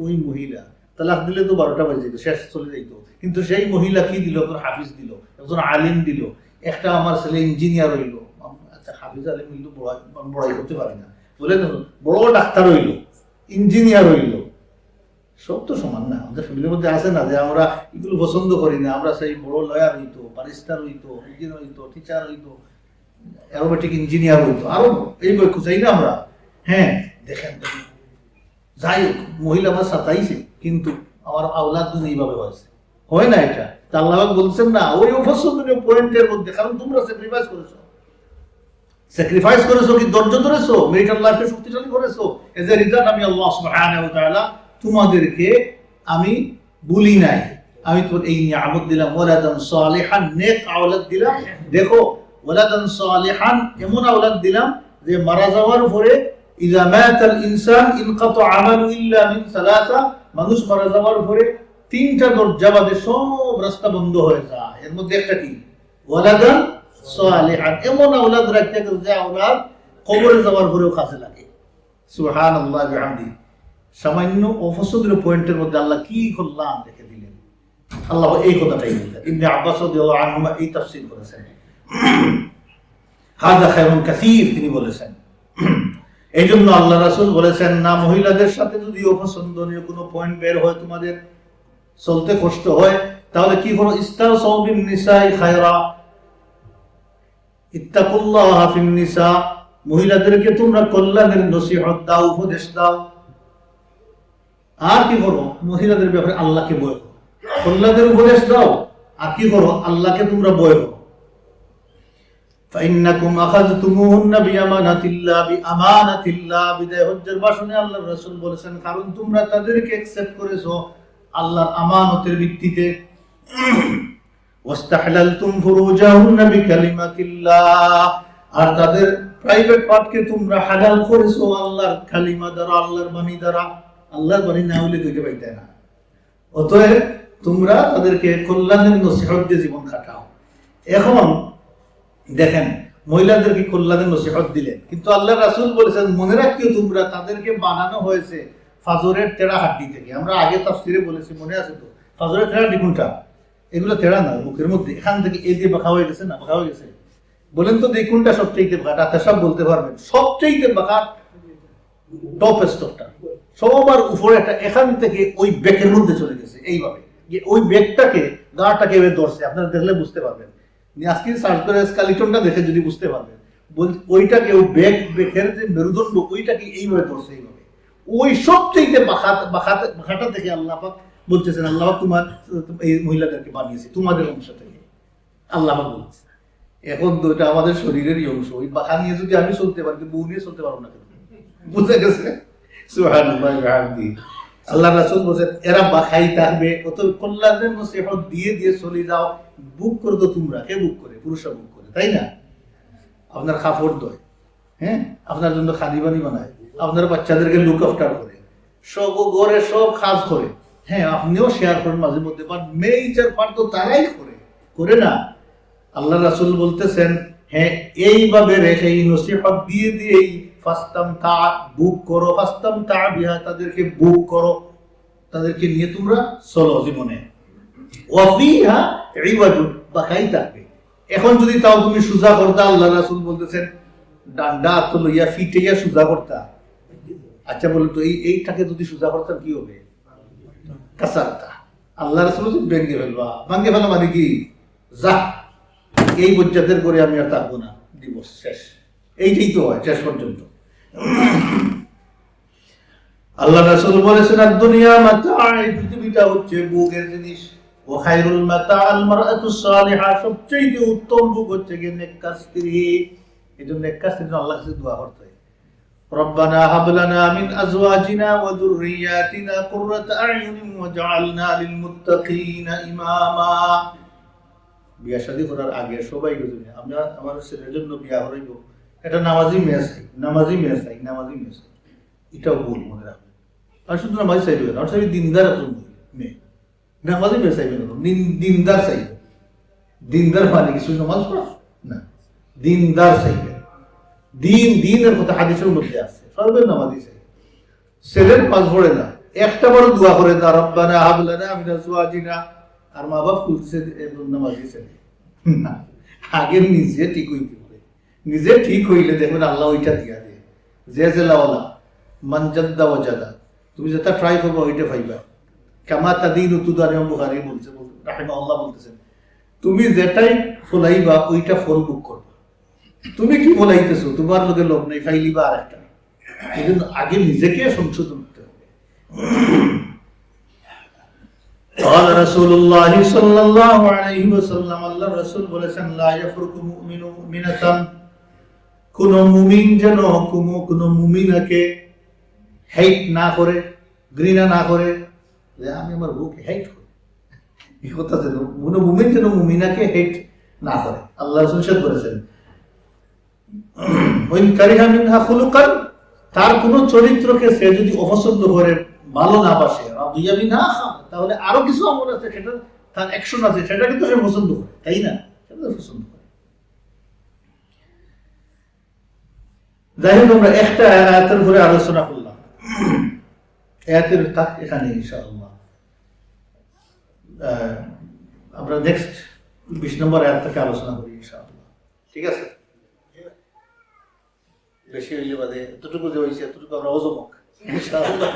ওই মহিলা তালাক দিলে তো 12টা বাজে যেত, শেষ চলে যাইতো, কিন্তু সেই মহিলা কি দিল? একজন হাফিজ দিল, একজন আলিম দিল, একটা আমার ছেলে ইঞ্জিনিয়ার হইল। আচ্ছা, হাফিজ আলিম হইল, বড়াই করতে পারি না বলে বড় ডাক্তার হইল, ইঞ্জিনিয়ার হইল, সব তো সমান না। আমাদের ফ্যামিলির মধ্যে আছে না যে আমরা এগুলো পছন্দ করি না, আমরা সেই বড় লয়ার হইতো, ব্যারিস্টার হইতো, ইঞ্জিনিয়ার হইতো, টিচার হইতো, অ্যারোবেটিক ইঞ্জিনিয়ার হইতো, আরো এই বই খুঁজাই না আমরা। হ্যাঁ, দেখেন, যাই হোক, মহিলা আমার সাতাইছে, কিন্তু আমার আওলাদ এইভাবে হয়েছে, হয় না এটা। আল্লাহ বলছেন না ওই অপছন্দনীয় পয়েন্টের মধ্যে, কারণ তোমরা স্যাক্রিফাইস করেছো কি ধৈর্য ধরেছো, মেরিটাল লাইফকে শক্তিশালী করেছো, এজ এ রিজাল্ট আমি আল্লাহ সুবহানাহু ওয়া তাআলা তোমাদেরকে আমি বলি নাই, আমি তো এই নিয়ামত দিলাম, ওয়ালাদান সালিহান, নেক আওলাদ দিলাম। দেখো, ওয়ালাদান সালিহান এমন আওলাদ দিলাম যে মারা যাওয়ার পরে ইযা মাতাল ইনসান ইনকাতা আমালু ইল্লা মিন সালাসা, মানুষ মারা যাওয়ার পরে 3টা দরজা বাদে সব রাস্তা বন্ধ হয়ে যায়। এর মধ্যে একটা কি? ওয়ালাদান সালিহান, এমন আওলাদ রাখতে যে আওলাদ কবরে যাওয়ার পরেও কাজে লাগে। সুবহানাল্লাহ বিহামদিহি। সামান্য অপছন্দের পয়েন্টের মধ্যে আল্লাহ কি কল্যাণ রেখে দিলেন। আল্লাহ এই কথাটাই বললেন। ইবনে আব্বাস রাদিয়াল্লাহু আনহুমা এই তাফসীর করেছেন, হাযা খায়রুন কাসীর, তিনি বলেছেন। এই জন্য আল্লাহ রাসূল বলেছেন না, মহিলাদের সাথে যদি অপছন্দনীয় কোনো পয়েন্ট বের হয়, তোমাদের চলতে কষ্ট হয়, তাহলে কি করো? ইস্তাউসাউ বিন নিসাই খায়রা, ইত্তাকুল্লাহা ফিন নিসা, মহিলাদেরকে তোমরা কল্যাণের নসিহত দাও, উপদেশ দাও। আর কি করো? মহিলাদের ব্যাপারে আল্লাহকে ভয় করো, কল্যাণের উপদেশ দাও, আর কি করো? আল্লাহকে তোমরা ভয় করো। ফাইন্নাকুম আখাযতুমুহুন্না বিআমানাতিল্লাহ, বিদায় হজ্জের ভাষণে আল্লাহর রাসূল বলেছেন, কারণ তোমরা তাদেরকে অ্যাকসেপ্ট করেছো আল্লাহর আমানতের ভিত্তিতে। ওয়াস্তাহলালতুম ফুরুজাহুন্না বিকালিমাতিল্লাহ, আর তাদের প্রাইভেট পার্টকে তোমরা হালাল করেছো আল্লাহর কালিমা দ্বারা, আল্লাহর বাণী দ্বারা। আল্লাহর বাণী না হলে দুইটা পাইতে না। অতএব তোমরা তাদেরকে কল্যাণের নসিহত দিয়ে জীবন কাটাও। এখন দেখেন, মহিলাদেরকে কল্যাণের নসিহত দিলেন, কিন্তু আল্লাহ রাসূল বলেছেন মনে রাখিও তোমরা তাদেরকে বানানো হয়েছে ফাজরের তেড়া হাড্ডি থেকে। আমরা আগে তাফসীরে বলেছি, মনে আছে তো? ফাজরের তেড়া হাড্ডি কোনটা? এগুলো তেড়া না, মুখের মধ্যে এখান থেকে এই দিয়ে বাঁকা হয়ে গেছে না, বাঁকা হয়ে গেছে। বলেন তো এই কোনটা সবচেয়ে বাঁকা? ডাক্তার সাহেব বলতে পারবেন সবচেয়ে বাঁকা টপ স্টকটা, সবার উপরে একটা, এখান থেকে ওই ব্যাকের মধ্যে চলে গেছে এইভাবে, ওই ব্যাগটাকে গাটাকে ধরছে। আপনারা দেখলে বুঝতে পারবেন, আজকে সার্চ করে স্কালিটনটা দেখে যদি বুঝতে পারবেন, ওইটাকে ওই ব্যাগের যে মেরুদণ্ড ওইটাকে এইভাবে ধরছে, এইভাবে ওই সবচেয়ে বাঁকাটা থেকে আল্লাহ পাক বলতেছেন, আল্লাহ তোমার এই মহিলাদেরকে বানিয়েছে তোমাদের অংশ থেকে, আল্লাহ বলছে। এখন তো এটা আমাদের শরীরেরই অংশ, ওই বাঁকা নিয়ে যদি আমি চলতে পারি, বউ নিয়ে চলতে পারবো না, বুঝে গেছে? সুবহানাল্লাহ বিহামদিহি। আল্লাহ রাসূল বলেন এরা বাঁকাই থাকবে, অত কল্যাণের নসিহত দিয়ে দিয়ে চলে যাও। বুক করে তো তোমরা, কে বুক করে? পুরুষরা বুক করে, তাই না? আপনার কাপড় দেয়, হ্যাঁ, আপনার জন্য খালি বানি বানায়, আপনার বাচ্চাদেরকে লুক আফটার করে, সব ঘরে সব কাজ করে, হ্যাঁ আপনিও শেয়ার করেন মাঝে মধ্যে, বাট মেজর পার্ট তো তারাই করে না। আল্লাহ রাসূল বলতেছেন হ্যাঁ এইভাবে রেখে এই নসিহত দিয়ে দিয়েই ফাস্তামতা বুক করো, ফাস্তামতা বিহা তাদেরকে বুক করো, তাদেরকে নিয়ে তোমরা চলো জীবনে। ওয়াফিহা ইবাদু বাকাই থাকবে। এখন যদি তাও তুমি সুজা করতা, আল্লাহ রাসূল বলতেছেন ডান্ডা তো লইয়া ফিটেইয়া সুজা করতা। আচ্ছা বলো তো এইটাকে যদি সুজা করতাম কি হবে? কাসারতা। আল্লাহ রাসূল ভেঙে ফেলবা, ভাঙে ফেলা মানে কি যা এই বজ্জাতের করে আমি আর থাকবো না, দিবস শেষ। এইটাই তো হয় শেষ পর্যন্ত। আল্লাহ রাসূল বলেছেন আর দুনিয়া মাতা, এই পৃথিবীটা হচ্ছে ভোগের জিনিস। ওয়া খায়রুল মাতা আল মারআতু সালিহা, সবচেয়ে উত্তম ভোগ হচ্ছে কি নেককার স্ত্রী। এজন্য নেককার স্ত্রীর আল্লাহর কাছে দোয়া করতে হয়, রব্বানা হাব লানা মিন আজওয়াজিনা ওয়া যুররিয়াতিনা কুররাতা আ'ইউনিন ওয়াজআলনা লিল মুত্তাকিনা ইমামা। বিয়া শাদী করার আগে সবাই বুঝবে আমরা আমার ছেলের জন্য বিয়া হইব, এটা নামাজি মেয়ে চাই, নামাজি মেয়ে চাই, নামাজি মেয়ে চাই। এটাও ভুল মনে রাখবেন। আর শুধু নামাজি চাইবে না, আর চাইবে দিনদার একজন মেয়ে, নামাজি মেয়ে চাইবে না, দিনদার চাইবে। দিনদার মানে কিছু নামাজ পড়া না, দিনদার চাইবে। দিনের কথা হাদিসের মধ্যে আছে, সর্বের নামাজি চাই। ছেলের নামাজ পড়ে না, একটা বড় দোয়া করে না রব্বানা হাব লানা মিন আজওয়াজিনা, আর মা বাপ খুলছে নামাজি ছেলে না। আগে নিজে ঠিক হইতে হবে, নিজে ঠিক হইলে দেখবেন আল্লাহ ওইটা দিয়া দেয়। যে জেলাওয়ালা মানজাদা ওয়াজাদা, তুমি যেটা ট্রাই করবো ওইটা পাইবা। কামা তাদিন তুদান, বুখারী বলছে রাহিমাহুল্লাহ বলতেছেন তুমি যেটাই ফলাইবা ওইটা ফল ভোগ করবা। তুমি কি ফলাইতেছো, তোমার লোকের লোক নেই, ফাইলিবা আর একটা। এই জন্য আগে নিজেকে সংশোধন করতে হবে। قال رسول الله صلى الله عليه وسلم, আল্লাহ রাসূল বলেছেন লা ইয়াফরুকু মুমিনু মুমিনাতান, কোন মুমিন যেন কোন মুমিনাকে হেট না করে, ঘৃণা না করে, যে আমি আমার বউকে হেট করি, এই কথা যেন কোন মুমিন যেন মুমিনাকে হেট না করে। আল্লাহ রাসূল সাদ বলেছেন ওয়াইন কারিহা মিনহা খুলুকান, তার কোন চরিত্রকে সে যদি অপছন্দ করে, ভালো না বাসে, রাদিয়া মিনহা, তাহলে আরো কিছু আমল আছে, সেটা তার অ্যাকশন আছে, সেটা কিন্তু সে পছন্দ করে, তাই না? সেটা পছন্দ করে। যাই হোক, আমরা একটা আয়াতের উপরে আলোচনা করলাম, আয়াতের তাক এখানে ইনশাআল্লাহ। আমরা নেক্সট 20 নম্বর আয়াত থেকে আলোচনা করি ইনশাআল্লাহ, ঠিক আছে? বেশি হইলে বাদে এতটুকু যে হয়েছে এতটুকু আমরা অজমক ইনশাআল্লাহ।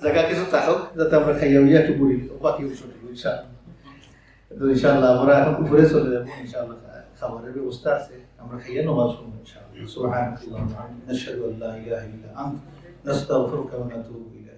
জায়গা কিছু থাকুক যাতে আমরা খাইয়া হইয়া একটু বুড়ি বাকি অংশটুকু ইনশাআল্লাহ। তো ইনশাআল্লাহ আমরা এখন উপরে চলে যাবো ইনশাআল্লাহ, খাবারের ব্যবস্থা আছে, আমরা খাইয়া নামাজ পড়বো ইনশাআল্লাহ। সুবহানাল্লাহি ওয়া বিহামদিহি, নাশহাদু আল্লা ইলাহা ইল্লা আনতা, নাস্তাগফিরুকা ওয়া নাতুবু ইলাইক।